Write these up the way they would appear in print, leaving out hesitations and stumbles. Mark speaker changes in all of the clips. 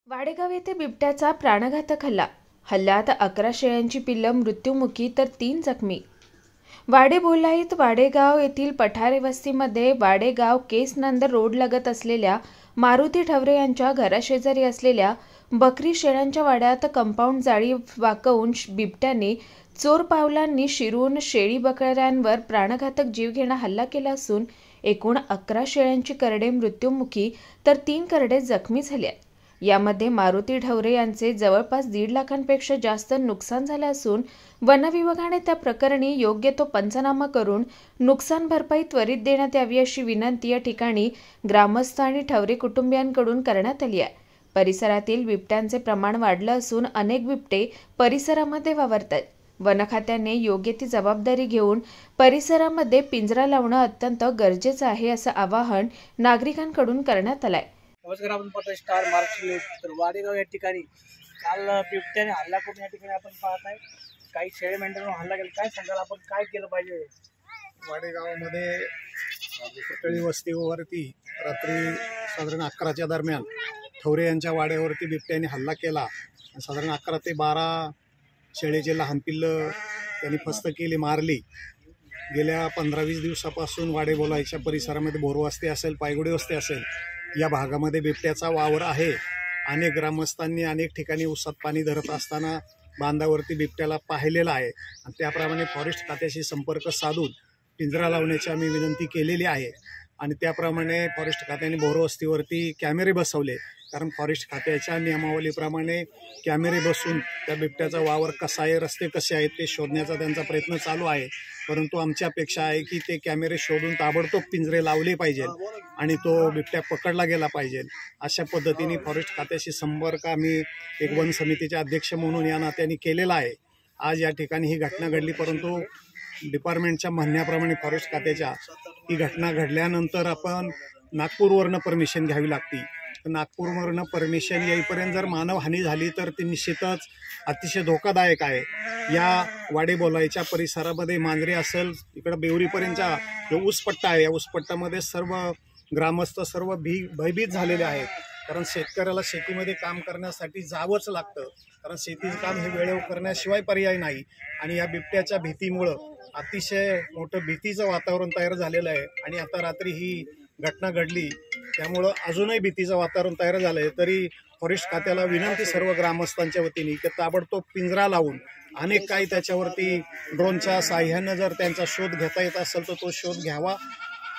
Speaker 1: वाडेगाव येथे बिबट्याचा प्राणघातक हल्ल्यात 11 शेळ्यांची पिल्लं मृत्युमुखी तर 3 जखमी। वाडेबोलाईत वाडेगाव येथील पठारे वस्तीमध्ये वाडेगाव केसनंदर रोड लगत असलेल्या मारुती ठवरे यांच्या घराशेजारी असलेल्या बकरी शेळ्यांच्या वाड्यात कंपाऊंड जाळी वाकवून बिबट्याने चोर पावलांनी शिरून शेळी बकऱ्यांवर प्राणघातक जीवघेणा हल्ला केला असून एकूण 11 शेळ्यांची करडे मृत्युमुखी तर 3 करडे जखमी झाले आहेत। यामध्ये मारुती ठवरे यांचे जवळपास 1.5 लाखांपेक्षा जास्त नुकसान झाले असून वन विभागाने त्या प्रकरणी योग्य तो पंचनामा करून नुकसान भरपाई त्वरित देण्यात यावी अशी विनंती या ठिकाणी ग्रामस्थ आणि ठवरे कुटुंबियांकडून करण्यात आली आहे। परिसरातील बिबट्यांचे प्रमाण वाढले असून अनेक बिबटे परिसरामध्ये वावरतात। वन खात्याने योग्य ती जबाबदारी घेऊन परिसरामध्ये पिंजरा लावणे अत्यंत गरजेचे आहे असं आवाहन नागरिकांकडून करण्यात आले आहे।
Speaker 2: नमस्कार, आपण पाहतोय स्टार महाराष्ट्र न्यूज। तर वाडेगाव या ठिकाणी काल बिबट्याने हल्ला करून या ठिकाणी आपण पाहत आहे काही शेळी मेंढरांवर हल्ला केला। काय सांगाल आपण, काय केलं पाहिजे?
Speaker 3: वाडेगावामध्ये पुतळी वस्तीवरती रात्री साधारण 11च्या दरम्यान ठवरे यांच्या वाड्यावरती बिबट्याने हल्ला केला। साधारण 11 ते 12 शेळीचे लहान पिल्लं त्यांनी फस्त केली, मारली। गेल्या 15-20 दिवसापासून वाडेबोलाईच्या परिसरामध्ये बोरवस्ती असेल, पायगुडी वस्ती असेल, या भागामध्ये बिबट्याचा वावर आहे। अनेक ग्रामस्थांनी अनेक ठिकाणी उसात पाणी धरत असताना बांधावरती बिबट्याला पाहिलेला आहे आणि त्याप्रमाणे फॉरेस्ट खात्याशी संपर्क साधून पिंजरा लावण्याची आम्ही विनंती केलेली आहे आणि त्याप्रमाणे फॉरेस्ट खात्याने बोरवस्तीवरती कॅमेरे बसवले, कारण फॉरेस्ट खात्याच्या नियमावलीप्रमाणे कॅमेरे बसून त्या बिबट्याचा वावर कसा आहे, रस्ते कसे आहेत ते शोधण्याचा त्यांचा प्रयत्न चालू आहे। परंतु आमची अपेक्षा आहे की ते कॅमेरे शोधून ताबडतोब पिंजरे लावले पाहिजे आणि तो बिबट्या पकडला गेला पाहिजे। अशा पद्धतीने फॉरेस्ट खात्याशी संपर्क आम्ही एक वन समितीचे अध्यक्ष म्हणून या नात्याने केलेला आहे। आज या ठिकाणी ही घटना घडली, परंतु डिपार्टमेंटच्या म्हणण्याप्रमाणे फॉरेस्ट खात्याच्या ही घटना घडल्यानंतर आपण नागपूरवरनं परमिशन घ्यावी लागते। नागपूरवरनं परमिशन येईपर्यंत जर मानवहानी झाली तर ती निश्चितच अतिशय धोकादायक आहे। या वाडेबोलाईच्या परिसरामध्ये मांजरे असेल, इकडं बेवरीपर्यंतचा जो ऊसपट्टा आहे, या ऊसपट्ट्यामध्ये सर्व ग्रामस्थ सर्व भयभीत झालेले आहेत, कारण शेतकऱ्याला शेतीमध्ये काम करण्यासाठी जावंच लागतं, कारण शेतीचं काम हे वेळेवर करण्याशिवाय पर्याय नाही। आणि या बिबट्याच्या भीतीमुळं अतिशय मोठं भीतीचं वातावरण तयार झालेलं आहे आणि आता रात्री ही घटना घडली त्यामुळं अजूनही भीतीचं वातावरण तयार झालं आहे। तरी फॉरेस्ट खात्याला विनंती सर्व ग्रामस्थांच्या वतीने की ताबडतोब पिंजरा लावून अनेक काही त्याच्यावरती ड्रोनच्या साह्यानं जर त्यांचा शोध घेता येत असेल तर तो शोध घ्यावा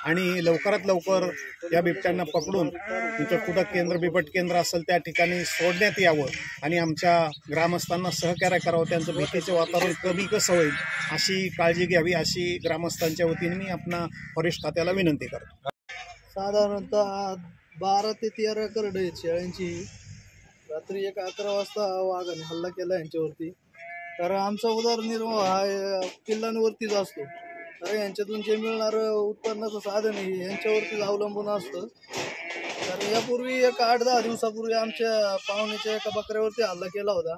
Speaker 3: आणि लवकरात लवकर या बिबट्यांना पकडून तिथं कुठं बिबट केंद्र असेल त्या ठिकाणी सोडण्यात यावं आणि आमच्या ग्रामस्थांना सहकार्य करावं, त्यांचं भीतीचं वातावरण कमी कसं होईल अशी काळजी घ्यावी अशी ग्रामस्थांच्या वतीने मी आपणा फॉरेस्ट खात्याला विनंती करतो।
Speaker 4: साधारणतः 12 ते 13 करडे आहेत शेळ्यांची। रात्री 11 वाजता वाघाने हल्ला केला यांच्यावरती, कारण आमचा उदरनिर्वाह हा पिल्लांवरतीच असतो, तर यांच्यातून जे मिळणारं उत्पन्नाचं साधन आहे यांच्यावरतीच अवलंबून असतं। तर यापूर्वी 8-10 दिवसापूर्वी आमच्या पाहुण्याच्या एका बकऱ्यावरती हल्ला केला होता।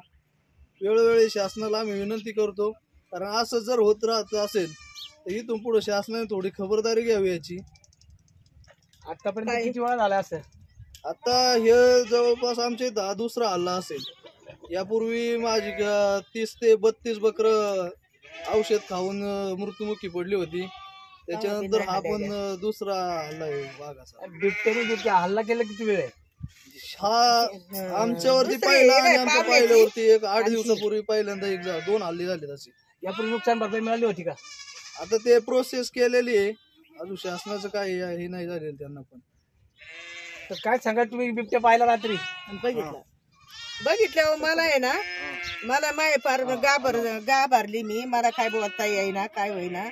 Speaker 4: वेळोवेळी शासनाला आम्ही विनंती करतो, कारण असं जर होत राहत असेल तर इथून पुढे शासनाने थोडी खबरदारी घ्यावी याची।
Speaker 2: आतापर्यंत किती वेळा झाला असेल?
Speaker 4: आता हे जवळपास आमचे 10 दुसरा हल्ला असेल। यापूर्वी माझी 30 ते 32 बकरं औषध खाऊन मृत्युमुखी पडली होती, त्याच्यानंतर हा पण दुसरा हल्ला आहे वाघाचा।
Speaker 2: बिबट्याने हल्ला केला किती वेळ आहे?
Speaker 4: हा आमच्यावरती पहिला आणि आमच्या पहिल्यावरती 8 दिवसापूर्वी पहिल्यांदा 2 हल्ले झाले तसे।
Speaker 2: यापूर्वी नुकसान भरपाई मिळाली होती का?
Speaker 4: आता ते प्रोसेस केलेली आहे, अजून शासनाचं काय हे नाही झालेलं त्यांना पण।
Speaker 2: तर काय सांगा तुम्ही, बिबट्या पाहिला रात्री?
Speaker 5: बघितल्यावर मला आहे ना, मला माय फार गाभारली मी, मला काय बोलता येईना काय होईना।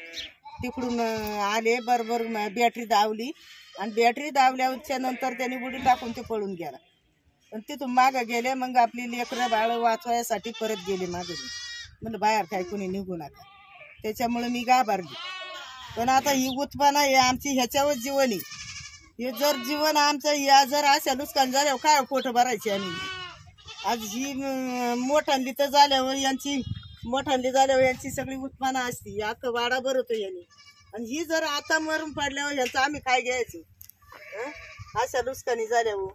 Speaker 5: तिकडून आले बरोबर बॅटरी दावली आणि बॅटरी दावल्याच्या नंतर त्यांनी बुडी टाकून ते पळून गेला। पण तिथून मागं गेले, मग आपली लेकरं बाळ वाचवायसाठी परत गेले मागे। म्हणलं बाहेर काय कोणी निघू नका, त्याच्यामुळे मी गाभारली। पण आता ही उत्पन्न आहे आमची, ह्याच्यावर जीवन आहे। हे जर जीवन आमचं या जर अशा नुकसान झाल्यावर काय पोटं भरायची आम्ही? आज ही मोठ्यांदी तर झाल्यावर यांची सगळी उत्पन्न असती, आता वाडा भरतो यांनी, आणि ही जर आता मरून पडल्यावर ह्याचं आम्ही काय घ्यायचं? अशा नुकसानी झाल्यावर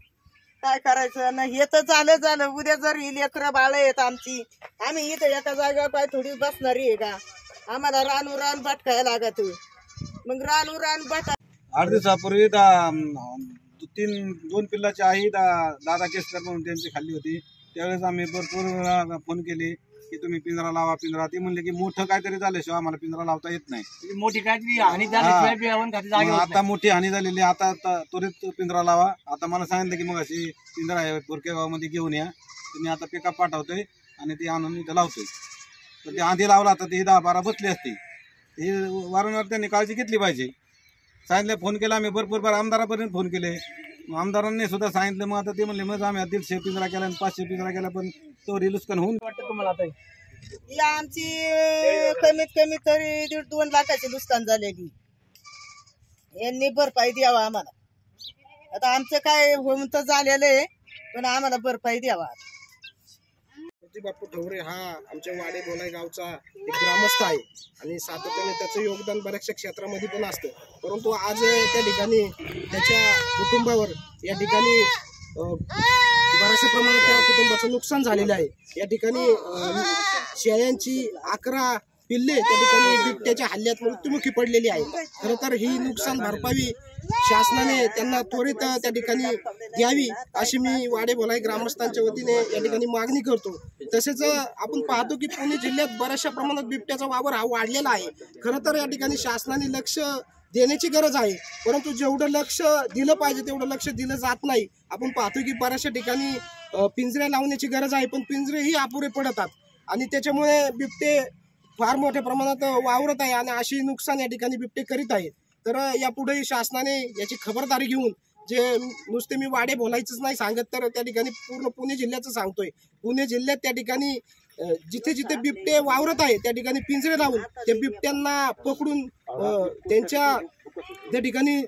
Speaker 5: काय करायचं ना, हे तर झालं उद्या जर ही लेकरं बाळ येत आमची, आम्ही इथं एका जागेवर काय थोडी बसणारी आहे का? आम्हाला रान भटकायला लागत, मग रान भटका.
Speaker 6: 8 दिवसापूर्वी दोन पिल्लाची आई दादा केसकर म्हणून त्यांची खाल्ली होती. त्यावेळेस आम्ही भरपूर वेळा फोन केले की तुम्ही पिंजरा लावा पिंजरा. ते म्हणले की मोठं काहीतरी झाल्याशिवाय आम्हाला पिंजरा लावता येत नाही.
Speaker 2: मोठी काहीतरी हानी झाल्याशिवाय बियावून खाली जागा होत
Speaker 6: आता मोठी हानी झालेली, आता त्वरित पिंजरा लावा. आता मला सांगितलं की मग अशी पिंजरा आहे बोरकेगावमध्ये घेऊन या. तुम्ही आता पिकअप पाठवतोय आणि ती आणून इथं लावतोय. तर ते आधी लावला तर ती 10-12 बसली असती. ही वारंवार त्यांनी काळजी घेतली पाहिजे. सांगितलं, फोन केला आम्ही भरपूर बार, आमदारापर्यंत फोन केले. आमदारांनी सुद्धा सांगितलं. मग आता ते म्हणले मग आम्ही 150 पिंजरा केला आणि 500 पिंजरा केला, पण तो रिलुस्कन होऊन
Speaker 2: वाटतं तुम्हाला आता?
Speaker 5: ही आमची कमीत कमी तरी 1.5-2 लाखाची नुकसान झालेली. यांनी भरपाई द्यावा आम्हाला. आता आमचं काय होऊन तर झालेलं आहे, पण आम्हाला भरपाई द्यावा.
Speaker 7: बापू ठवरे हा आमच्या वाडे बोलाई गावचा एक ग्रामस्थ आहे आणि सातत्याने त्याचं योगदान बऱ्याचशा क्षेत्रामध्ये पण असतं. परंतु आज त्या ठिकाणी त्याच्या कुटुंबावर या ठिकाणी बऱ्याचशा प्रमाणात त्या कुटुंबाचं नुकसान झालेलं आहे. या ठिकाणी शेळ्यांची 11 पिल्ले त्या ठिकाणी बिबट्याच्या हल्ल्यात मृत्युमुखी पडलेली आहे. खरं तर ही नुकसान भरपाई शासनाने त्यांना त्वरित त्या ठिकाणी द्यावी अशी मी वाडे बोलाई ग्रामस्थांच्या वतीने या ठिकाणी मागणी करतो. तसेच आपण पाहतो की पुणे जिल्ह्यात बऱ्याचशा प्रमाणात बिबट्याचा वावर हा वाढलेला आहे. खरं तर या ठिकाणी शासनाने लक्ष देण्याची गरज आहे, परंतु जेवढं लक्ष दिलं पाहिजे तेवढं लक्ष दिलं जात नाही. आपण पाहतो की बऱ्याचशा ठिकाणी पिंजरे लावण्याची गरज आहे, पण पिंजरेही अपुरे पडतात आणि त्याच्यामुळे बिबटे फार मोठ्या प्रमाणात वावरत आहे आणि अशी नुकसान या ठिकाणी बिबटे करीत आहेत. तर यापुढेही शासनाने याची खबरदारी घेऊन, जे नुसते मी वाडे बोलायचंच नाही सांगत, तर त्या ठिकाणी पूर्ण पुणे जिल्ह्याचं सांगतोय. पुणे जिल्ह्यात त्या ठिकाणी जिथे जिथे बिबटे वावरत आहे त्या ठिकाणी पिंजरे लावून त्या बिबट्यांना पकडून त्यांच्या त्या ठिकाणी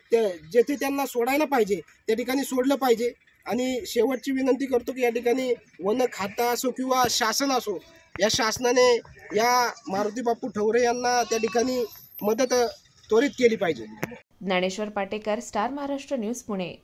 Speaker 7: जेथे त्यांना सोडायला पाहिजे त्या ठिकाणी सोडलं पाहिजे. आणि शेवटची विनंती करतो की या ठिकाणी वन खातं असो किंवा शासन असो, या शासनाने या मारुती बापू ठवरे यांना त्या ठिकाणी मदत त्वरित केली पाहिजे.
Speaker 1: Dnyaneshwar Patekar, star Maharashtra news, Pune.